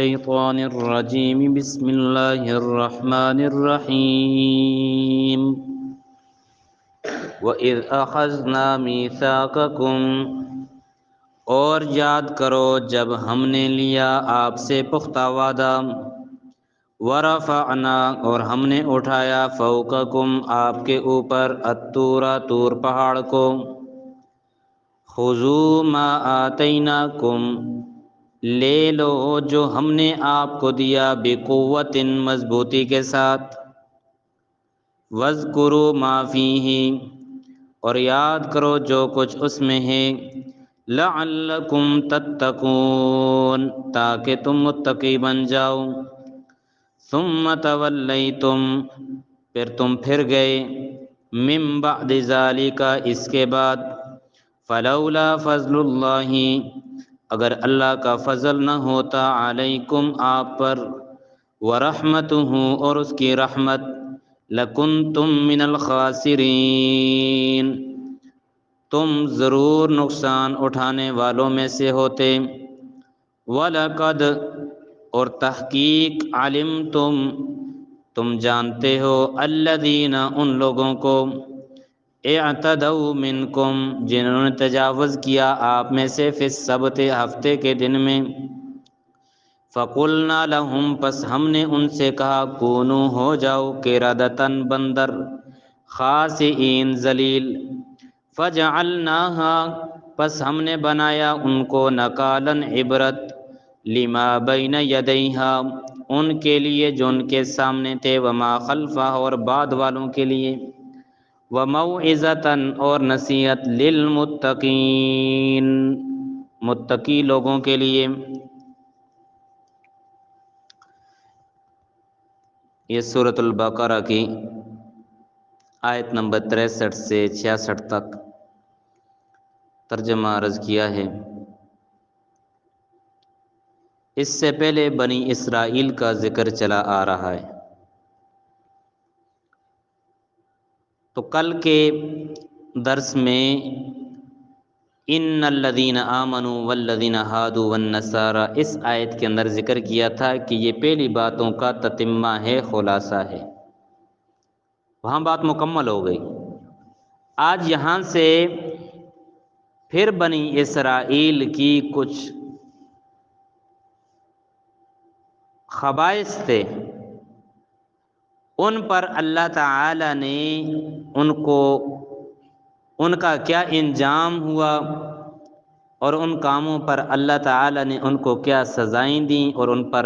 الشيطان الرجيم بسم الله الرحمن الرحيم وَإِذْ أَخَذْنَا مِيثَاقَكُمْ اور یاد کرو جب ہم نے لیا آپ سے پختہ وعدہ، وَرَفَعْنَا اور ہم نے اٹھایا فوقکم آپ کے اوپر الطور طور پہاڑ کو، خُذُوا مَا آتَيْنَاكُمْ لے لو جو ہم نے آپ کو دیا، بِقُوَّةٍ مضبوطی کے ساتھ، وَاذْكُرُوا مَا فِيهِ اور یاد کرو جو کچھ اس میں ہے، لَعَلَّكُمْ تَتَّقُونَ تاکہ تم متقی بن جاؤ، ثُمَّ تَوَلَّيْتُمْ پھر تم پھر گئے، مِن بَعْدِ ذَلِكَ اس کے بعد، فَلَوْلَا فَضْلُ اللَّهِ اگر اللہ کا فضل نہ ہوتا، علیکم آپ پر، وَرَحْمَتُهُ اور اس کی رحمت، لَكُنْتُم مِّنَ الْخَاسِرِينَ تم ضرور نقصان اٹھانے والوں میں سے ہوتے، وَلَقَدْ اور تحقیق عَلِمْتُم تم جانتے ہو، الَّذِينَ ان لوگوں کو، اعتدوا منکم جنہوں نے تجاوز کیا آپ میں سے، فی السبت ہفتے کے دن میں، فقلنا لہم پس ہم نے ان سے کہا، کونو ہو جاؤ قردۃ بندر، خاسئین ذلیل، فجعلناہا پس ہم نے بنایا ان کو، نکالا عبرت، لما بین یدیہا ان کے لیے جو ان کے سامنے تھے، وما خلفہ اور بعد والوں کے لیے، وموعظۃ اور نصیحت، للمتقین متقی لوگوں کے لیے۔ یہ سورۃ البقرہ کی آیت نمبر 63 سے 66 تک ترجمہ عرض کیا ہے۔ اس سے پہلے بنی اسرائیل کا ذکر چلا آ رہا ہے، تو کل کے درس میں ان الذین آمنوا والذین ہادوا والنصارى اس آیت کے اندر ذکر کیا تھا کہ یہ پہلی باتوں کا تتمہ ہے، خلاصہ ہے، وہاں بات مکمل ہو گئی۔ آج یہاں سے پھر بنی اسرائیل کی کچھ خبائث تھے، ان پر اللہ تعالی نے ان کا کیا انجام ہوا، اور ان کاموں پر اللہ تعالی نے ان کو کیا سزائیں دیں، اور ان پر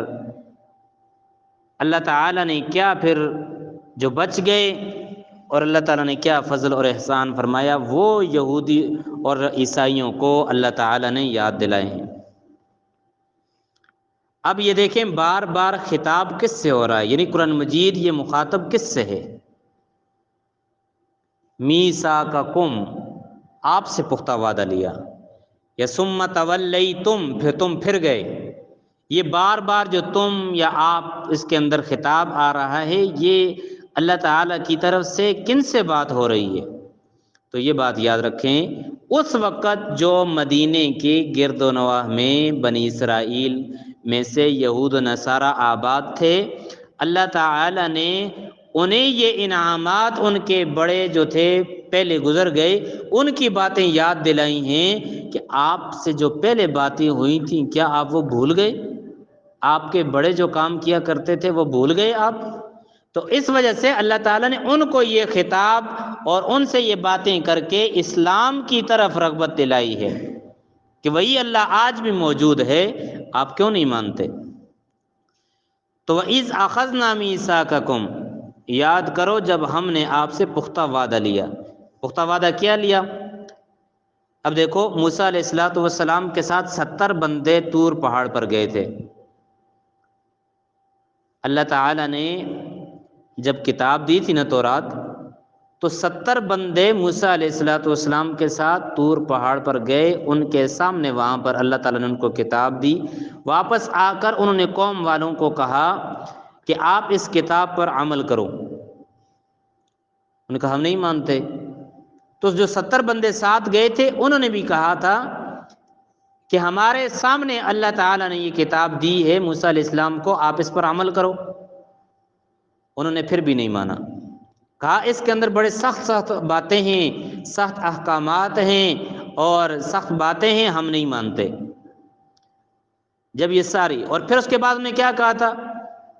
اللہ تعالی نے کیا پھر جو بچ گئے، اور اللہ تعالیٰ نے کیا فضل اور احسان فرمایا، وہ یہودی اور عیسائیوں کو اللہ تعالیٰ نے یاد دلائے ہیں۔ اب یہ دیکھیں بار بار خطاب کس سے ہو رہا ہے، یعنی قرآن مجید یہ مخاطب کس سے ہے؟ میثاقکم آپ سے پختہ وعدہ لیا، یا ثم تولیتم پھر تم پھر گئے، یہ بار بار جو تم یا آپ اس کے اندر خطاب آ رہا ہے، یہ اللہ تعالیٰ کی طرف سے کن سے بات ہو رہی ہے؟ تو یہ بات یاد رکھیں، اس وقت جو مدینے کے گرد و نواح میں بنی اسرائیل میں سے یہود و نصارہ آباد تھے، اللہ تعالیٰ نے انہیں یہ انعامات ان کے بڑے جو تھے پہلے گزر گئے، ان کی باتیں یاد دلائی ہیں کہ آپ سے جو پہلے باتیں ہوئی تھیں کیا آپ وہ بھول گئے؟ آپ کے بڑے جو کام کیا کرتے تھے وہ بھول گئے آپ؟ تو اس وجہ سے اللہ تعالیٰ نے ان کو یہ خطاب اور ان سے یہ باتیں کر کے اسلام کی طرف رغبت دلائی ہے کہ وہی اللہ آج بھی موجود ہے، آپ کیوں نہیں مانتے؟ تو وَإِذْ أَخَذْنَا مِيثَاقَكُمْ یاد کرو جب ہم نے آپ سے پختہ وعدہ لیا۔ پختہ وعدہ کیا لیا؟ اب دیکھو موسیٰ علیہ السلام کے ساتھ 70 بندے طور پہاڑ پر گئے تھے۔ اللہ تعالیٰ نے جب کتاب دی تھی نا تورات، تو 70 بندے موسیٰ علیہ السلام کے ساتھ طور پہاڑ پر گئے، ان کے سامنے وہاں پر اللہ تعالیٰ نے ان کو کتاب دی۔ واپس آ کر انہوں نے قوم والوں کو کہا کہ آپ اس کتاب پر عمل کرو، انہوں نے کہا ہم نہیں مانتے۔ تو جو 70 بندے ساتھ گئے تھے انہوں نے بھی کہا تھا کہ ہمارے سامنے اللہ تعالیٰ نے یہ کتاب دی ہے موسیٰ علیہ السلام کو، آپ اس پر عمل کرو۔ انہوں نے پھر بھی نہیں مانا، کہا اس کے اندر بڑے سخت سخت باتیں ہیں، سخت احکامات ہیں اور سخت باتیں ہیں، ہم نہیں مانتے۔ جب یہ ساری، اور پھر اس کے بعد انہوں نے کیا کہا تھا،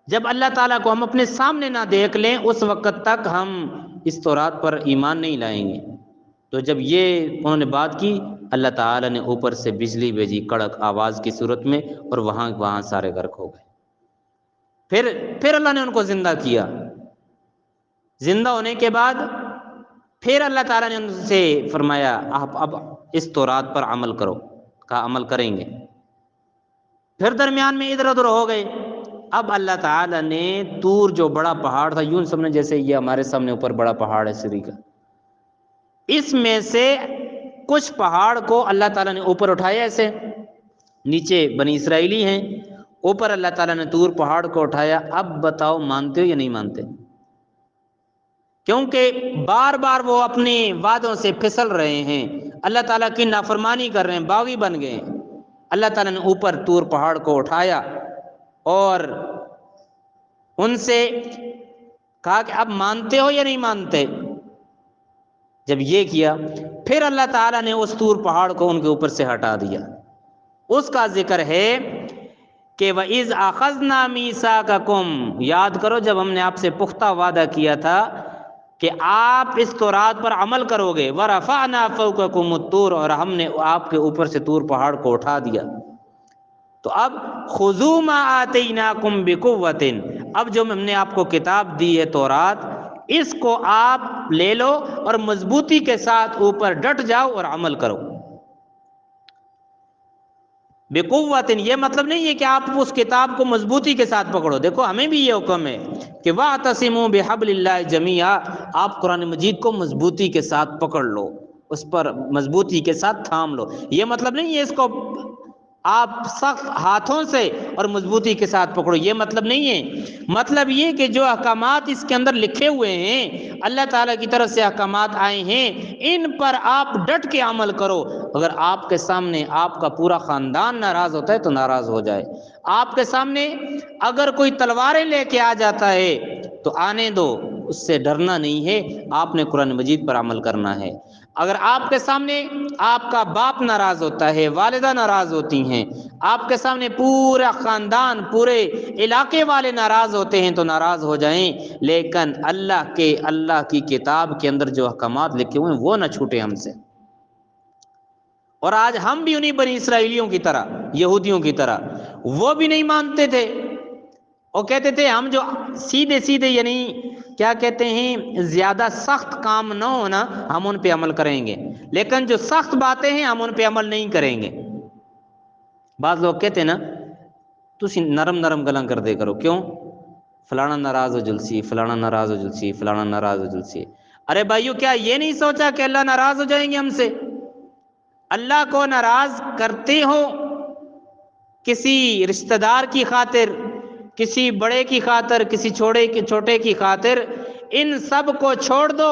جب اللہ تعالیٰ کو ہم اپنے سامنے نہ دیکھ لیں اس وقت تک ہم اس تورات پر ایمان نہیں لائیں گے۔ تو جب یہ انہوں نے بات کی، اللہ تعالیٰ نے اوپر سے بجلی بھیجی کڑک آواز کی صورت میں، اور وہاں سارے غرق ہو گئے۔ پھر اللہ نے ان کو زندہ کیا۔ زندہ ہونے کے بعد پھر اللہ تعالیٰ نے ان سے فرمایا آپ اب اس تورات پر عمل کرو، کہا عمل کریں گے۔ پھر درمیان میں ادھر ادھر ہو گئے۔ اب اللہ تعالیٰ نے طور جو بڑا پہاڑ تھا، یوں سمجھے جیسے یہ ہمارے سامنے اوپر بڑا پہاڑ ہے سری کا، اس میں سے کچھ پہاڑ کو اللہ تعالیٰ نے اوپر اٹھایا، ایسے نیچے بنی اسرائیلی ہیں، اوپر اللہ تعالیٰ نے طور پہاڑ کو اٹھایا۔ اب بتاؤ مانتے ہو یا نہیں مانتے؟ کیونکہ بار بار وہ اپنے وعدوں سے پھسل رہے ہیں، اللہ تعالیٰ کی نافرمانی کر رہے ہیں، باغی بن گئے ہیں۔ اللہ تعالیٰ نے اوپر طور پہاڑ کو اٹھایا اور ان سے کہا کہ اب مانتے ہو یا نہیں مانتے؟ جب یہ کیا پھر اللہ تعالیٰ نے اس طور پہاڑ کو ان کے اوپر سے ہٹا دیا۔ اس کا ذکر ہے کہ وَإِذْ أَخَذْنَا مِيثَاقَكُمْ، یاد کرو جب ہم نے آپ سے پختہ وعدہ کیا تھا کہ آپ اس تورات پر عمل کرو گے، وَرَفَعْنَا فَوْقَكُمُ الطُّورَ، اور ہم نے آپ کے اوپر سے طور پہاڑ کو اٹھا دیا۔ تو اب خُذُوا مَا آتَيْنَاكُمْ بِقُوَّةٍ، اب جو ہم نے آپ کو کتاب دی ہے تورات، اس کو آپ لے لو اور مضبوطی کے ساتھ اوپر ڈٹ جاؤ اور عمل کرو۔ بِقُوَّةٍ یہ مطلب نہیں ہے کہ آپ اس کتاب کو مضبوطی کے ساتھ پکڑو، دیکھو ہمیں بھی یہ حکم ہے کہ وَاعْتَصِمُوا بِحَبْلِ اللَّهِ جَمِيعًا، آپ قرآن مجید کو مضبوطی کے ساتھ پکڑ لو، اس پر مضبوطی کے ساتھ تھام لو۔ یہ مطلب نہیں ہے اس کو آپ سخت ہاتھوں سے اور مضبوطی کے ساتھ پکڑو، یہ مطلب نہیں ہے۔ مطلب یہ کہ جو احکامات اس کے اندر لکھے ہوئے ہیں، اللہ تعالیٰ کی طرف سے احکامات آئے ہیں، ان پر آپ ڈٹ کے عمل کرو۔ اگر آپ کے سامنے آپ کا پورا خاندان ناراض ہوتا ہے تو ناراض ہو جائے، آپ کے سامنے اگر کوئی تلواریں لے کے آ جاتا ہے تو آنے دو، اس سے ڈرنا نہیں ہے، آپ نے قرآن مجید پر عمل کرنا ہے۔ اگر آپ کے سامنے آپ کا باپ ناراض ہوتا ہے، والدہ ناراض ہوتی ہیں، آپ کے سامنے پورا خاندان، پورے علاقے والے ناراض ہوتے ہیں تو ناراض ہو جائیں، لیکن اللہ کی کتاب کے اندر جو احکامات لکھے ہوئے ہیں وہ نہ چھوٹے ہم سے۔ اور آج ہم بھی انہی بنی اسرائیلیوں کی طرح، یہودیوں کی طرح، وہ بھی نہیں مانتے تھے، وہ کہتے تھے ہم جو سیدھے سیدھے یعنی کیا کہتے ہیں زیادہ سخت کام نہ ہونا ہم ان پہ عمل کریں گے، لیکن جو سخت باتیں ہیں ہم ان پہ عمل نہیں کریں گے۔ بعض لوگ کہتے ہیں نا تسی نرم نرم گلاں کر دے کرو، کیوں؟ فلانا ناراض ہو جلسی، فلانا ناراض ہو جلسی، فلانا ناراض ہو جلسی۔ ارے بھائیو کیا یہ نہیں سوچا کہ اللہ ناراض ہو جائیں گے ہم سے؟ اللہ کو ناراض کرتے ہو کسی رشتہ دار کی خاطر، کسی بڑے کی خاطر، کسی چھوٹے کی خاطر، ان سب کو چھوڑ دو،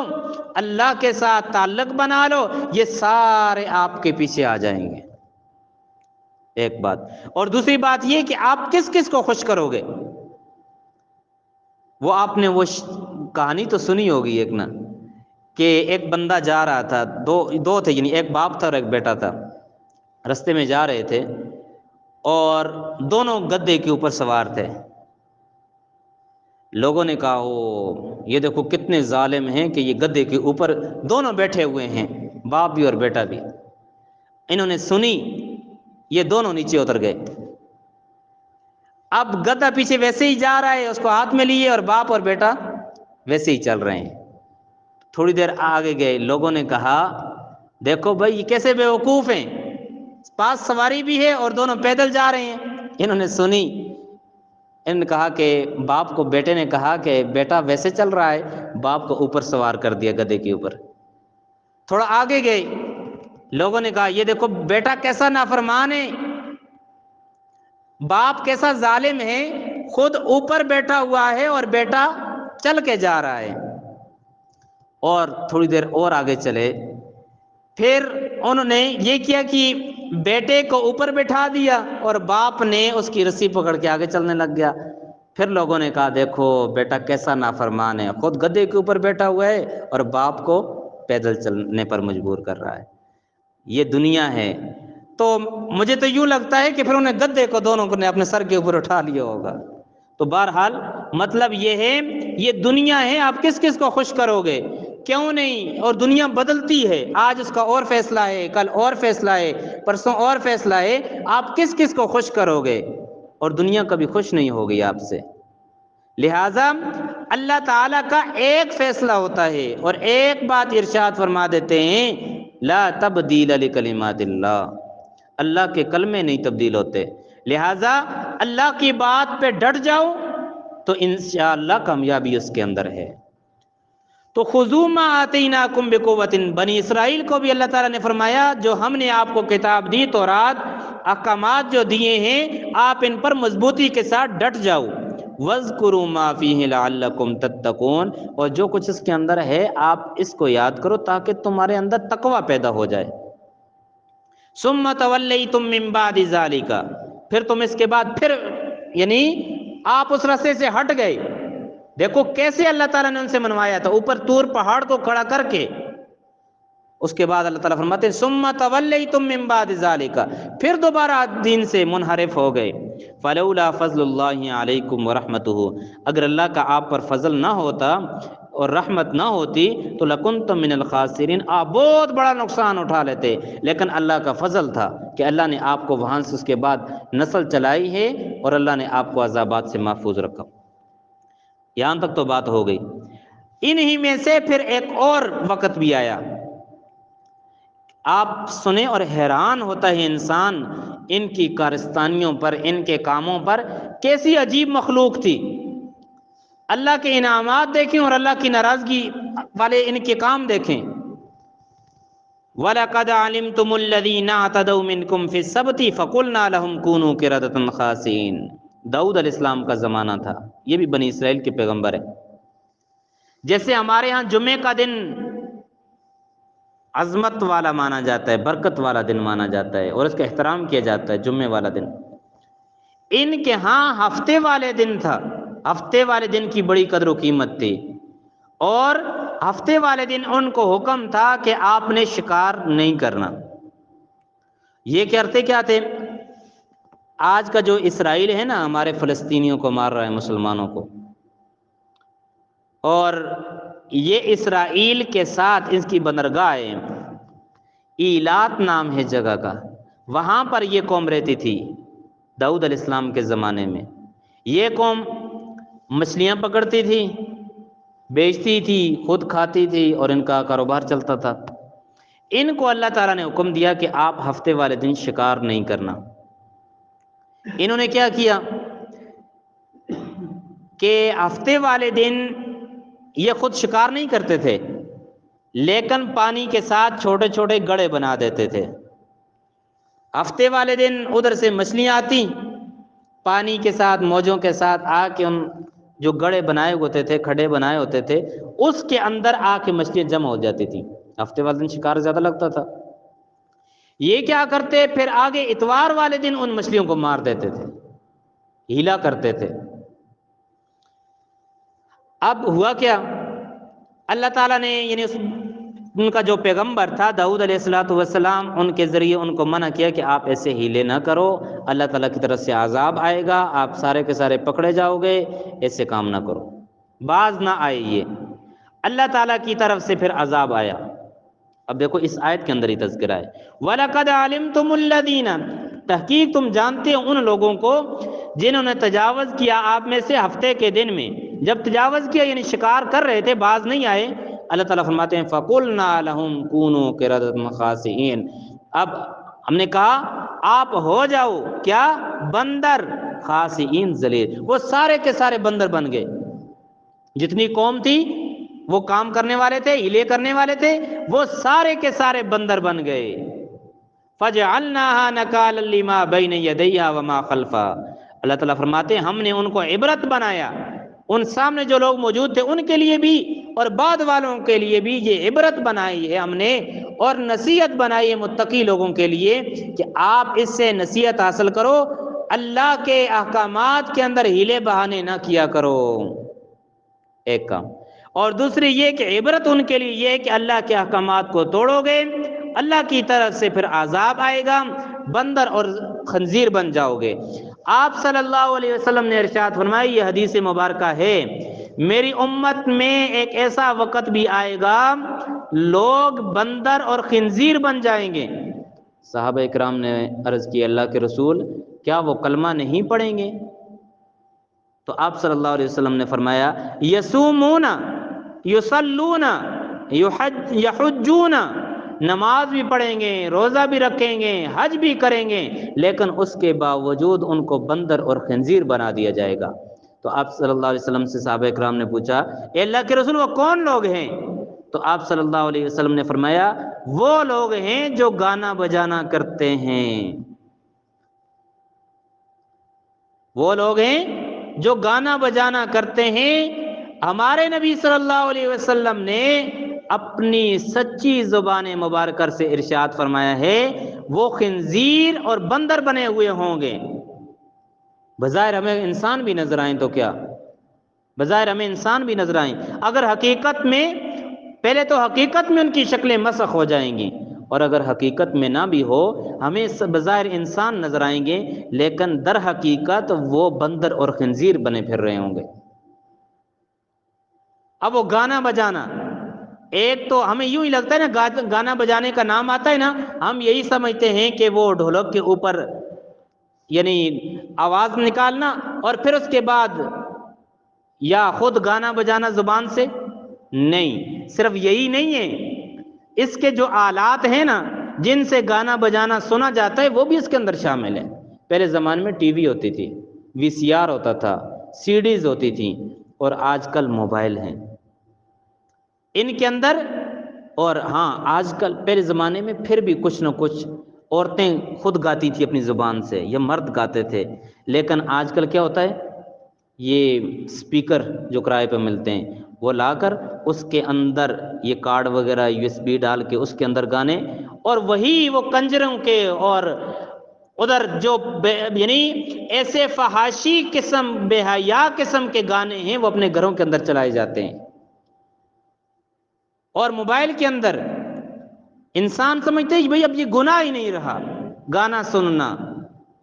اللہ کے ساتھ تعلق بنا لو، یہ سارے آپ کے پیچھے آ جائیں گے۔ ایک بات، اور دوسری بات یہ کہ آپ کس کس کو خوش کرو گے؟ وہ آپ نے وہ کہانی تو سنی ہوگی ایک نا، کہ ایک بندہ جا رہا تھا، دو تھے، یعنی ایک باپ تھا اور ایک بیٹا تھا، رستے میں جا رہے تھے اور دونوں گدھے کے اوپر سوار تھے۔ لوگوں نے کہا یہ دیکھو کتنے ظالم ہیں کہ یہ گدھے کے اوپر دونوں بیٹھے ہوئے ہیں، باپ بھی اور بیٹا بھی۔ انہوں نے سنی، یہ دونوں نیچے اتر گئے۔ اب گدھا پیچھے ویسے ہی جا رہا ہے، اس کو ہاتھ میں لیے، اور باپ اور بیٹا ویسے ہی چل رہے ہیں۔ تھوڑی دیر آگے گئے، لوگوں نے کہا دیکھو بھائی یہ کیسے بیوقوف ہیں، پاس سواری بھی ہے اور دونوں پیدل جا رہے ہیں۔ انہوں نے سنی، انہوں نے کہا کہ باپ کو، بیٹے نے کہا کہ بیٹا ویسے چل رہا ہے، باپ کو اوپر سوار کر دیا گدھے کے اوپر۔ تھوڑا آگے گئے، لوگوں نے کہا یہ دیکھو بیٹا کیسا نافرمان ہے، باپ کیسا ظالم ہے، خود اوپر بیٹھا ہوا ہے اور بیٹا چل کے جا رہا ہے۔ اور تھوڑی دیر اور آگے چلے، پھر انہوں نے یہ کیا کہ بیٹے کو اوپر بٹھا دیا اور باپ نے اس کی رسی پکڑ کے آگے چلنے لگ گیا۔ پھر لوگوں نے کہا دیکھو بیٹا کیسا نافرمان ہے، خود گدھے کے اوپر بیٹھا ہوا ہے اور باپ کو پیدل چلنے پر مجبور کر رہا ہے۔ یہ دنیا ہے۔ تو مجھے تو یوں لگتا ہے کہ پھر انہیں گدھے کو دونوں کو نے اپنے سر کے اوپر اٹھا لیا ہوگا۔ تو بہرحال مطلب یہ ہے، یہ دنیا ہے، آپ کس کس کو خوش کرو گے؟ کیوں نہیں؟ اور دنیا بدلتی ہے، آج اس کا اور فیصلہ ہے، کل اور فیصلہ ہے، پرسوں اور فیصلہ ہے، آپ کس کس کو خوش کرو گے؟ اور دنیا کبھی خوش نہیں ہوگی آپ سے۔ لہٰذا اللہ تعالیٰ کا ایک فیصلہ ہوتا ہے اور ایک بات ارشاد فرما دیتے ہیں، لا تبدیل لکلمات اللہ، اللہ کے کلمے نہیں تبدیل ہوتے۔ لہٰذا اللہ کی بات پہ ڈٹ جاؤ تو انشاءاللہ کامیابی اس کے اندر ہے۔ تو خذوا ما آتیناکم بقوۃ، بنی اسرائیل کو بھی اللہ تعالیٰ نے فرمایا جو ہم نے آپ کو کتاب دی، تورات، احکامات جو دیے ہیں، آپ ان پر مضبوطی کے ساتھ ڈٹ جاؤ۔ وَاذْكُرُوا مَا فِيهِ لَعَلَّكُمْ تَتَّقُونَ، اور جو کچھ اس کے اندر ہے آپ اس کو یاد کرو تاکہ تمہارے اندر تقوی پیدا ہو جائے۔ ثُمَّ تَوَلَّيْتُم مِّن بَعْدِ ذَلِكَ، پھر تم اس کے بعد پھر یعنی آپ اس رستے سے ہٹ گئے۔ دیکھو کیسے اللہ تعالیٰ نے ان سے منوایا تھا، اوپر طور پہاڑ کو کھڑا کر کے۔ اس کے بعد اللہ تعالیٰ فرماتے ہیں ثُمَّ تَوَلَّيْتُم مِّن بَعْدِ ذَلِكَ، پھر دوبارہ دین سے منحرف ہو گئے۔ فَلَوْلَا فَضْلُ اللَّهِ عَلَيْكُمْ وَرَحْمَتُهُ، اگر اللہ کا آپ پر فضل نہ ہوتا اور رحمت نہ ہوتی تو لَكُنْتُم مِّنَ الْخَاسِرِينَ، آپ بہت بڑا نقصان اٹھا لیتے۔ لیکن اللہ کا فضل تھا کہ اللہ نے آپ کو وہاں سے اس کے بعد نسل چلائی ہے اور اللہ نے آپ کو عذابات سے محفوظ رکھا۔ یہاں تک تو بات ہو گئی۔ انہی میں سے پھر ایک اور وقت بھی آیا، آپ سنیں اور حیران ہوتا ہے انسان ان کی کارستانیوں پر، ان کے کاموں پر، کیسی عجیب مخلوق تھی۔ اللہ کے انعامات دیکھیں اور اللہ کی ناراضگی والے ان کے کام دیکھیں۔ وَلَقَدْ عَلِمْتُمُ الَّذِينَ اعْتَدَوْا مِنْكُمْ فِي السَّبْتِ فَقُلْنَا لَهُمْ كُونُوا قِرَدَةً خَاسِئِينَ، داؤد علیہ السلام کا زمانہ تھا، یہ بھی بنی اسرائیل کے پیغمبر ہے۔ جیسے ہمارے ہاں جمعے کا دن عظمت والا مانا جاتا ہے، برکت والا دن مانا جاتا ہے اور اس کا احترام کیا جاتا ہے جمعے والا دن، ان کے ہاں ہفتے والے دن تھا۔ ہفتے والے دن کی بڑی قدر و قیمت تھی، اور ہفتے والے دن ان کو حکم تھا کہ آپ نے شکار نہیں کرنا۔ یہ کرتے کیا تھے؟ آج کا جو اسرائیل ہے نا، ہمارے فلسطینیوں کو مار رہا ہے، مسلمانوں کو، اور یہ اسرائیل کے ساتھ اس کی بندرگاہ ہے، ایلات نام ہے جگہ کا، وہاں پر یہ قوم رہتی تھی داؤد علیہ السلام کے زمانے میں۔ یہ قوم مچھلیاں پکڑتی تھی، بیچتی تھی، خود کھاتی تھی اور ان کا کاروبار چلتا تھا۔ ان کو اللہ تعالیٰ نے حکم دیا کہ آپ ہفتے والے دن شکار نہیں کرنا۔ انہوں نے کیا کیا کہ ہفتے والے دن یہ خود شکار نہیں کرتے تھے، لیکن پانی کے ساتھ چھوٹے چھوٹے گڑھے بنا دیتے تھے۔ ہفتے والے دن ادھر سے مچھلیاں آتی، پانی کے ساتھ موجوں کے ساتھ آ کے ان جو گڑھے بنائے ہوتے تھے، کھڈے بنائے ہوتے تھے، اس کے اندر آ کے مچھلیاں جمع ہو جاتی تھیں۔ ہفتے والے دن شکار زیادہ لگتا تھا۔ یہ کیا کرتے، پھر آگے اتوار والے دن ان مچھلیوں کو مار دیتے تھے، ہیلا کرتے تھے۔ اب ہوا کیا، اللہ تعالیٰ نے یعنی ان کا جو پیغمبر تھا داؤد علیہ السلام، ان کے ذریعے ان کو منع کیا کہ آپ ایسے ہیلے نہ کرو، اللہ تعالیٰ کی طرف سے عذاب آئے گا، آپ سارے کے سارے پکڑے جاؤ گے، ایسے کام نہ کرو۔ باز نہ آئے یہ، اللہ تعالیٰ کی طرف سے پھر عذاب آیا۔ اب دیکھو اس آیت کے اندر ہی تذکرہ ہے، وَلَقَدْ عَلِمْتُمُ الَّذِينَ، تحقیق تم جانتے ہو ان لوگوں کو جنہوں نے تجاوز کیا آپ میں سے ہفتے کے دن میں۔ جب تجاوز کیا یعنی شکار کر رہے تھے، باز نہیں آئے، اللہ تعالیٰ فرماتے ہیں فَقُلْنَا لَهُمْ كُونُوا قِرَدَةً خَاسِئِينَ، اب ہم نے کہا آپ ہو جاؤ کیا، بندر، خاسئین، ذلیل۔ وہ سارے کے سارے بندر بن گئے، جتنی قوم تھی وہ کام کرنے والے تھے، ہیلے کرنے والے تھے، وہ سارے کے سارے بندر بن گئے۔ فَجْعَلْنَاهَا نَكَالًا لِمَا بَيْنَ يَدَيْهَا وَمَا خَلْفَهَا، اللہ تعالیٰ فرماتے ہیں ہم نے ان کو عبرت بنایا، ان سامنے جو لوگ موجود تھے ان کے لیے بھی اور بعد والوں کے لیے بھی یہ عبرت بنائی ہے ہم نے، اور نصیحت بنائیے متقی لوگوں کے لیے کہ آپ اس سے نصیحت حاصل کرو، اللہ کے احکامات کے اندر ہیلے بہانے نہ کیا کرو، ایک کام۔ اور دوسری یہ کہ عبرت ان کے لیے یہ ہے کہ اللہ کے احکامات کو توڑو گے، اللہ کی طرف سے پھر عذاب آئے گا، بندر اور خنزیر بن جاؤ گے۔ آپ صلی اللہ علیہ وسلم نے ارشاد فرمائی، یہ حدیث مبارکہ ہے، میری امت میں ایک ایسا وقت بھی آئے گا لوگ بندر اور خنزیر بن جائیں گے۔ صحابہ اکرام نے عرض کی، اللہ کے رسول کیا وہ کلمہ نہیں پڑھیں گے؟ تو آپ صلی اللہ علیہ وسلم نے فرمایا، یصومون یصلون یحجون، نماز بھی پڑھیں گے، روزہ بھی رکھیں گے، حج بھی کریں گے، لیکن اس کے باوجود ان کو بندر اور خنزیر بنا دیا جائے گا۔ تو آپ صلی اللہ علیہ وسلم سے صحابہ اکرام نے پوچھا، اے اللہ کے رسول وہ کون لوگ ہیں؟ تو آپ صلی اللہ علیہ وسلم نے فرمایا، وہ لوگ ہیں جو گانا بجانا کرتے ہیں، وہ لوگ ہیں جو گانا بجانا کرتے ہیں۔ ہمارے نبی صلی اللہ علیہ وسلم نے اپنی سچی زبان مبارکہ سے ارشاد فرمایا ہے، وہ خنزیر اور بندر بنے ہوئے ہوں گے۔ بظاہر ہمیں انسان بھی نظر آئیں تو کیا، بظاہر ہمیں انسان بھی نظر آئیں، اگر حقیقت میں، پہلے تو حقیقت میں ان کی شکلیں مسخ ہو جائیں گی، اور اگر حقیقت میں نہ بھی ہو، ہمیں بظاہر انسان نظر آئیں گے، لیکن در حقیقت وہ بندر اور خنزیر بنے پھر رہے ہوں گے۔ اب وہ گانا بجانا، ایک تو ہمیں یوں ہی لگتا ہے نا، گانا بجانے کا نام آتا ہے نا، ہم یہی سمجھتے ہیں کہ وہ ڈھولک کے اوپر یعنی آواز نکالنا اور پھر اس کے بعد یا خود گانا بجانا زبان سے، نہیں، صرف یہی نہیں ہے، اس کے جو آلات ہیں نا جن سے گانا بجانا سنا جاتا ہے وہ بھی اس کے اندر شامل ہے۔ پہلے زمانے میں ٹی وی ہوتی تھی، وی سی آر ہوتا تھا، سی ڈیز ہوتی تھیں، اور آج کل موبائل ہیں ان کے اندر۔ اور ہاں آج کل، پہلے زمانے میں پھر بھی کچھ نہ کچھ عورتیں خود گاتی تھی اپنی زبان سے یا مرد گاتے تھے، لیکن آج کل کیا ہوتا ہے، یہ سپیکر جو کرائے پہ ملتے ہیں وہ لا کر اس کے اندر یہ کارڈ وغیرہ یو ایس بی ڈال کے اس کے اندر گانے، اور وہی وہ کنجروں کے اور ادھر جو یعنی ایسے فحاشی قسم، بے حیا قسم کے گانے ہیں وہ اپنے گھروں کے اندر چلائے جاتے ہیں۔ اور موبائل کے اندر انسان سمجھتے ہیں بھئی اب یہ گناہ ہی نہیں رہا گانا سننا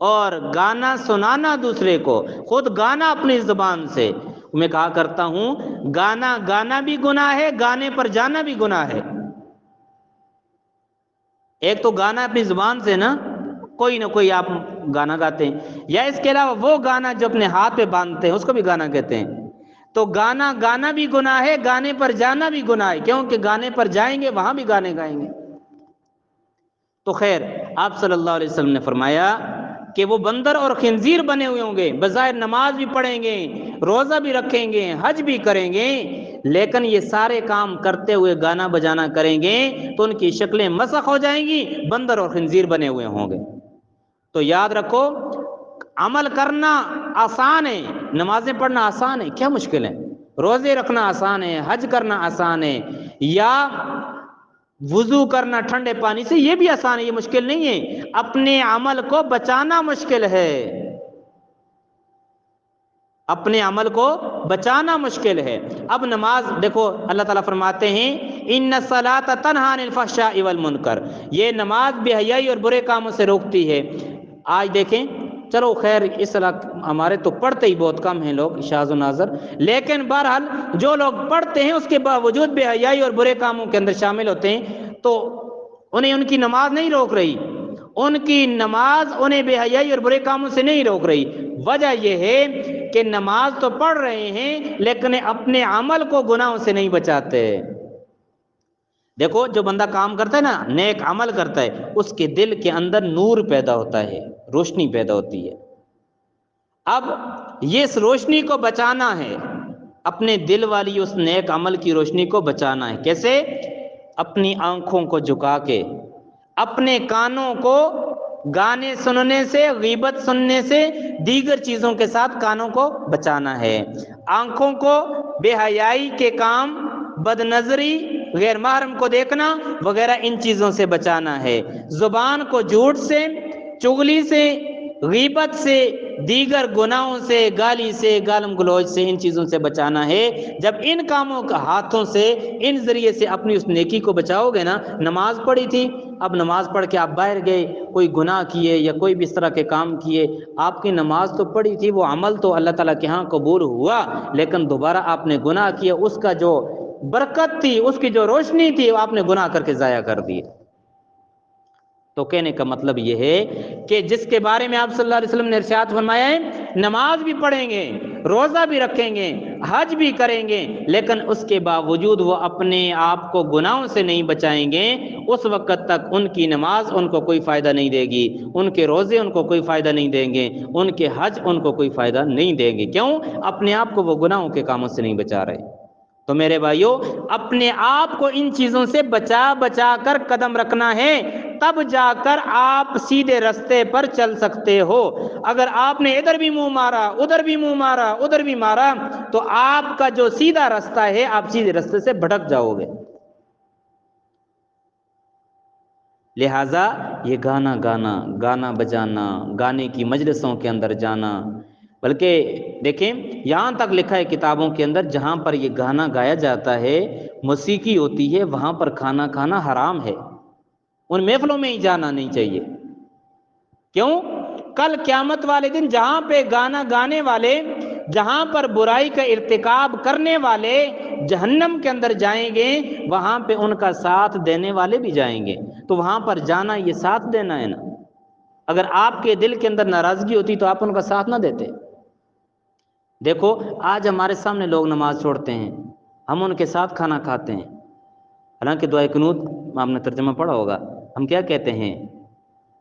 اور گانا سنانا دوسرے کو، خود گانا اپنی زبان سے۔ میں کہا کرتا ہوں گانا گانا بھی گناہ ہے، گانے پر جانا بھی گناہ ہے۔ ایک تو گانا اپنی زبان سے نا، کوئی نہ کوئی آپ گانا گاتے ہیں، یا اس کے علاوہ وہ گانا جو اپنے ہاتھ پہ باندھتے ہیں اس کو بھی گانا کہتے ہیں۔ تو گانا گانا بھی گناہ ہے، گانے پر جانا بھی گناہ ہے، کیونکہ گانے پر جائیں گے وہاں بھی گانے گائیں گے۔ تو خیر، آپ صلی اللہ علیہ وسلم نے فرمایا کہ وہ بندر اور خنزیر بنے ہوئے ہوں گے، بظاہر نماز بھی پڑھیں گے، روزہ بھی رکھیں گے، حج بھی کریں گے، لیکن یہ سارے کام کرتے ہوئے گانا بجانا کریں گے تو ان کی شکلیں مسخ ہو جائیں گی، بندر اور خنزیر بنے ہوئے ہوں گے۔ تو یاد رکھو، عمل کرنا آسان ہے، نمازیں پڑھنا آسان ہے، کیا مشکل ہے؟ روزے رکھنا آسان ہے، حج کرنا آسان ہے، یا وضو کرنا ٹھنڈے پانی سے، یہ بھی آسان ہے، یہ مشکل نہیں ہے۔ اپنے عمل کو بچانا مشکل ہے، اپنے عمل کو بچانا مشکل ہے۔ اب نماز دیکھو، اللہ تعالیٰ فرماتے ہیں ان الصلاۃ تنہی عن الفحشاء والمنکر، یہ نماز بے حیائی اور برے کاموں سے روکتی ہے۔ آج دیکھیں، چلو خیر اس ہمارے تو پڑھتے ہی بہت کم ہیں لوگ، شاذ و نادر، لیکن بہرحال جو لوگ پڑھتے ہیں اس کے باوجود بے حیائی اور برے کاموں کے اندر شامل ہوتے ہیں، تو انہیں ان کی نماز نہیں روک رہی، ان کی نماز انہیں بے حیائی اور برے کاموں سے نہیں روک رہی۔ وجہ یہ ہے کہ نماز تو پڑھ رہے ہیں لیکن اپنے عمل کو گناہوں سے نہیں بچاتے۔ دیکھو، جو بندہ کام کرتا ہے نا، نیک عمل کرتا ہے، اس کے دل کے اندر نور پیدا ہوتا ہے، روشنی پیدا ہوتی ہے۔ اب یہ اس روشنی کو بچانا ہے، اپنے دل والی اس نیک عمل کی روشنی کو بچانا ہے۔ کیسے؟ اپنی آنکھوں کو جھکا کے، اپنے کانوں کو گانے سننے سے، غیبت سننے سے، دیگر چیزوں کے ساتھ کانوں کو بچانا ہے۔ آنکھوں کو بے حیائی کے کام، بد نظری غیر محرم کو دیکھنا وغیرہ ان چیزوں سے بچانا ہے۔ زبان کو جھوٹ سے، چغلی سے، غیبت سے، دیگر گناہوں سے، گالی سے، گالم گلوچ سے، ان چیزوں سے بچانا ہے۔ جب ان کاموں کا ہاتھوں سے، ان ذریعے سے اپنی اس نیکی کو بچاؤ گے نا۔ نماز پڑھی تھی، اب نماز پڑھ کے آپ باہر گئے، کوئی گناہ کیے یا کوئی بھی اس طرح کے کام کیے، آپ کی نماز تو پڑھی تھی، وہ عمل تو اللہ تعالیٰ کے ہاں قبول ہوا، لیکن دوبارہ آپ نے گناہ کیا، اس کا جو برکت تھی، اس کی جو روشنی تھی، وہ آپ نے گناہ کر کے ضائع کر دی۔ تو کہنے کا مطلب یہ ہے کہ جس کے بارے میں آپ صلی اللہ علیہ وسلم نے ارشاد فرمایا ہے، نماز بھی پڑھیں گے، روزہ بھی رکھیں گے، حج بھی کریں گے، لیکن اس کے باوجود وہ اپنے آپ کو گناہوں سے نہیں بچائیں گے، اس وقت تک ان کی نماز ان کو کوئی فائدہ نہیں دے گی، ان کے روزے ان کو کوئی فائدہ نہیں دیں گے، ان کے حج ان کو کوئی فائدہ نہیں دیں گے۔ کیوں؟ اپنے آپ کو وہ گناہوں کے کاموں سے نہیں بچا رہے۔ تو میرے بھائیوں، اپنے آپ کو ان چیزوں سے بچا بچا کر قدم رکھنا ہے، تب جا کر آپ سیدھے رستے پر چل سکتے ہو۔ اگر آپ نے ادھر بھی منہ مارا، ادھر بھی منہ مارا، ادھر بھی مارا، تو آپ کا جو سیدھا رستہ ہے، آپ سیدھے رستے سے بھٹک جاؤ گے۔ لہٰذا یہ گانا بجانا، گانے کی مجلسوں کے اندر جانا، بلکہ دیکھیں یہاں تک لکھا ہے کتابوں کے اندر، جہاں پر یہ گانا گایا جاتا ہے، موسیقی ہوتی ہے، وہاں پر کھانا کھانا حرام ہے، ان محفلوں میں ہی جانا نہیں چاہیے۔ کیوں؟ کل قیامت والے دن جہاں پہ گانا گانے والے، جہاں پر برائی کا ارتکاب کرنے والے جہنم کے اندر جائیں گے، وہاں پہ ان کا ساتھ دینے والے بھی جائیں گے، تو وہاں پر جانا یہ ساتھ دینا ہے نا۔ اگر آپ کے دل کے اندر ناراضگی ہوتی تو آپ ان کا ساتھ نہ دیتے۔ دیکھو آج ہمارے سامنے لوگ نماز چھوڑتے ہیں، ہم ان کے ساتھ کھانا کھاتے ہیں، حالانکہ دعائے قنوت آپ نے ترجمہ پڑھا ہوگا، ہم کیا کہتے ہیں؟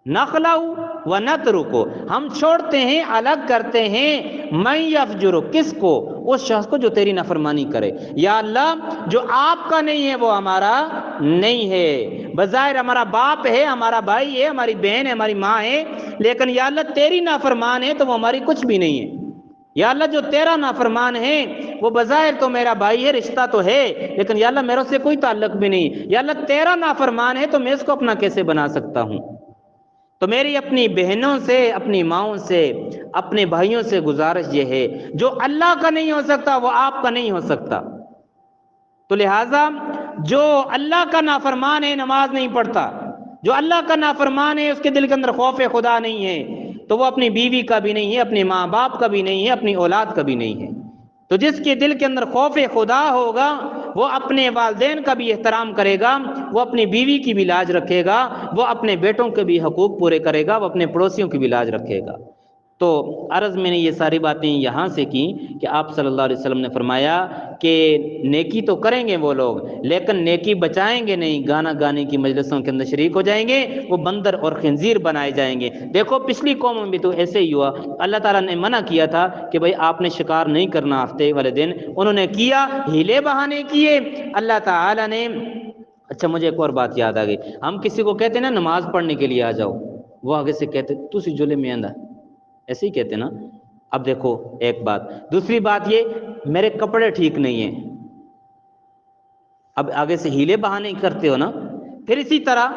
نخلو و نترکو، ہم چھوڑتے ہیں، الگ کرتے ہیں، من یفجر، کس کو؟ اس شخص کو جو تیری نافرمانی کرے۔ یا اللہ جو آپ کا نہیں ہے وہ ہمارا نہیں ہے، بظاہر ہمارا باپ ہے، ہمارا بھائی ہے، ہماری بہن ہے، ہماری ماں ہے، لیکن یا اللہ تیری نافرمان ہے تو وہ ہماری کچھ بھی نہیں ہے۔ یا اللہ جو تیرا نافرمان ہے وہ بظاہر تو میرا بھائی ہے، رشتہ تو ہے، لیکن یا اللہ میرے سے کوئی تعلق بھی نہیں۔ یا اللہ تیرا نافرمان ہے تو میں اس کو اپنا کیسے بنا سکتا ہوں؟ تو میری اپنی بہنوں سے، اپنی ماؤں سے، اپنے بھائیوں سے گزارش یہ ہے، جو اللہ کا نہیں ہو سکتا وہ آپ کا نہیں ہو سکتا۔ تو لہٰذا جو اللہ کا نافرمان ہے، نماز نہیں پڑھتا، جو اللہ کا نافرمان ہے، اس کے دل کے اندر خوف خدا نہیں ہے، تو وہ اپنی بیوی کا بھی نہیں ہے، اپنے ماں باپ کا بھی نہیں ہے، اپنی اولاد کا بھی نہیں ہے۔ تو جس کے دل کے اندر خوف خدا ہوگا، وہ اپنے والدین کا بھی احترام کرے گا، وہ اپنی بیوی کی بھی لاج رکھے گا، وہ اپنے بیٹوں کے بھی حقوق پورے کرے گا، وہ اپنے پڑوسیوں کی بھی لاج رکھے گا۔ تو عرض میں نے یہ ساری باتیں یہاں سے کی کہ آپ صلی اللہ علیہ وسلم نے فرمایا کہ نیکی تو کریں گے وہ لوگ، لیکن نیکی بچائیں گے نہیں، گانا گانے کی مجلسوں کے اندر شریک ہو جائیں گے، وہ بندر اور خنزیر بنائے جائیں گے۔ دیکھو پچھلی قوموں میں بھی تو ایسے ہی ہوا، اللہ تعالیٰ نے منع کیا تھا کہ بھئی آپ نے شکار نہیں کرنا ہفتے والے دن، انہوں نے کیا، ہیلے بہانے کیے، اللہ تعالیٰ نے۔ اچھا مجھے ایک اور بات یاد آ گئی، ہم کسی کو کہتے ہیں نا نماز پڑھنے کے لیے آ جاؤ، وہ آگے سے کہتے تسی جولے میں آندا، ایسے ہی کہتے نا۔ اب دیکھو ایک بات، دوسری بات یہ میرے کپڑے ٹھیک نہیں ہیں، اب آگے سے ہیلے بہانے کرتے ہو نا۔ پھر اسی طرح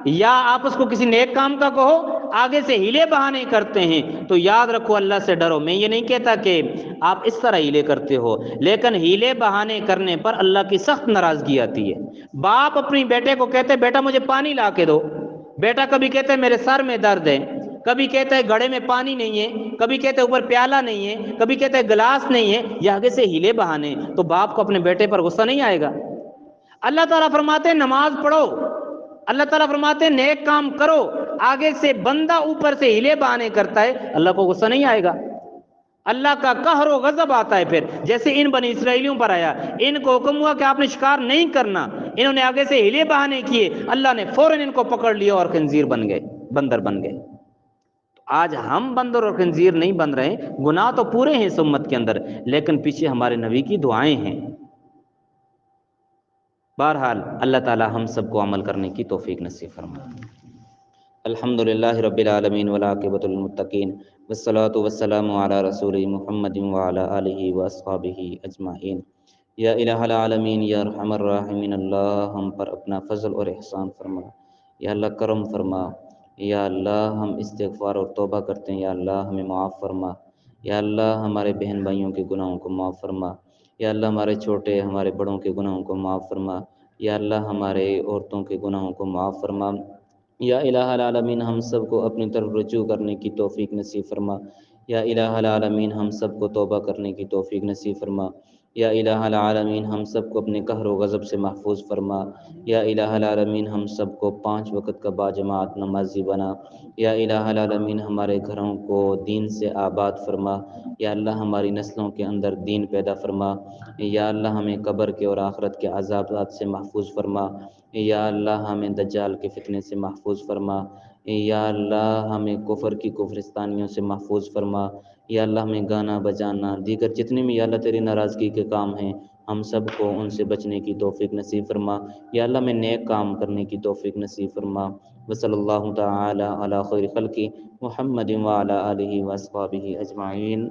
یا آپ اس کو کسی نیک کام کا کہو، آگے سے ہیلے بہانے کرتے ہیں، تو یاد رکھو اللہ سے ڈرو۔ میں یہ نہیں کہتا کہ آپ اس طرح ہیلے کرتے ہو، لیکن ہیلے بہانے کرنے پر اللہ کی سخت ناراضگی آتی ہے۔ باپ اپنی بیٹے کو کہتے بیٹا مجھے پانی لا کے دو، بیٹا کبھی کہتے میرے سر میں درد ہے، کبھی کہتا ہے گھڑے میں پانی نہیں ہے، کبھی کہتے اوپر پیالہ نہیں ہے، کبھی کہتے گلاس نہیں ہے، یہ آگے سے ہیلے بہانے، تو باپ کو اپنے بیٹے پر غصہ نہیں آئے گا؟ اللہ تعالیٰ فرماتے ہیں نماز پڑھو، اللہ تعالیٰ فرماتے ہیں نیک کام کرو، آگے سے بندہ اوپر سے ہیلے بہانے کرتا ہے، اللہ کو غصہ نہیں آئے گا؟ اللہ کا قہر و غضب آتا ہے۔ پھر جیسے ان بنی اسرائیلیوں پر آیا، ان کو حکم ہوا کہ آپ نے شکار نہیں کرنا، انہوں نے آگے سے ہیلے بہانے کیے، اللہ نے فوراً ان کو پکڑ لیا اور خنزیر بن گئے، بندر بن گئے۔ آج ہم بندر اور خنزیر نہیں بن رہے، گناہ تو پورے ہیں اس امت کے اندر، لیکن پیچھے ہمارے نبی کی دعائیں ہیں۔ بہرحال اللہ تعالی ہم سب کو عمل کرنے کی توفیق نصیب فرمائے۔ الحمدللہ رب العالمین والعاقبۃ للمتقین والصلاۃ والسلام علی رسول محمد وعلی آلہ واصحابہ اجمعین۔ یا الہ العالمین یا ارحم الراحمین، اللہ ہم پر اپنا فضل اور احسان فرما، یا اللہ کرم فرما، یا اللہ ہم استغفار اور توبہ کرتے ہیں، یا اللہ ہمیں معاف فرما، یا اللہ ہمارے بہن بھائیوں کے گناہوں کو معاف فرما، یا اللہ ہمارے چھوٹے ہمارے بڑوں کے گناہوں کو معاف فرما، یا اللہ ہمارے عورتوں کے گناہوں کو معاف فرما، یا الہ العالمین ہم سب کو اپنی طرف رجوع کرنے کی توفیق نصیب فرما، یا الہ العالمین ہم سب کو توبہ کرنے کی توفیق نصیب فرما، یا الہ العالمین ہم سب کو اپنے قہر و غضب سے محفوظ فرما، یا الہ العالمین ہم سب کو 5 وقت کا باجماعت نمازی بنا، یا الہ العالمین ہمارے گھروں کو دین سے آباد فرما، یا اللہ ہماری نسلوں کے اندر دین پیدا فرما، یا اللہ ہمیں قبر کے اور آخرت کے عذابات سے محفوظ فرما، یا اللہ ہمیں دجال کے فتنے سے محفوظ فرما، یا اللہ ہمیں کفر کی کفرستانیوں سے محفوظ فرما، یا اللہ ہمیں گانا بجانا دیگر جتنے بھی یا اللہ تیری ناراضگی کے کام ہیں ہم سب کو ان سے بچنے کی توفیق نصیب فرما، یا اللہ ہمیں نیک کام کرنے کی توفیق نصیب فرما، وصلی اللہ تعالی علی خیر خلقی محمد وعلی آلہ واصحابہ اجمعین۔